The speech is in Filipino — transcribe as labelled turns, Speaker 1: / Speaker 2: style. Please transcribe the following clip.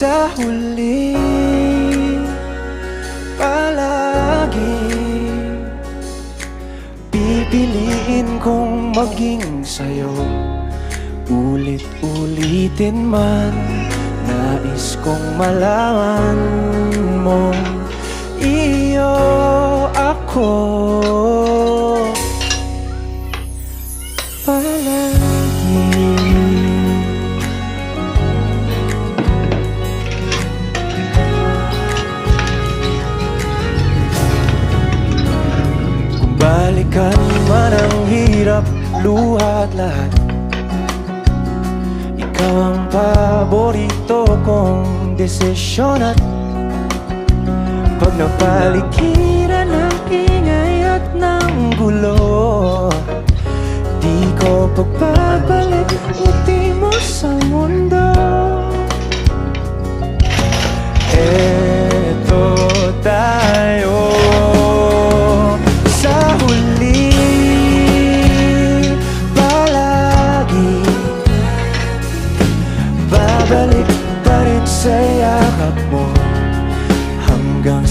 Speaker 1: Sa huli, palagi pipiliin kong maging sa'yo. Ulit-ulitin man, nais kong malaman mo, iyo ako palagi. Balikan man ang hirap, luha at lahat, ikaw ang paborito kong desisyon. At pag napaligiran ng ingay at ng gulo, di ko pagbabalik ngiti mo sa mundo. Eto tayo sa huli, palagi babalik pa rin sa yakap mo hanggang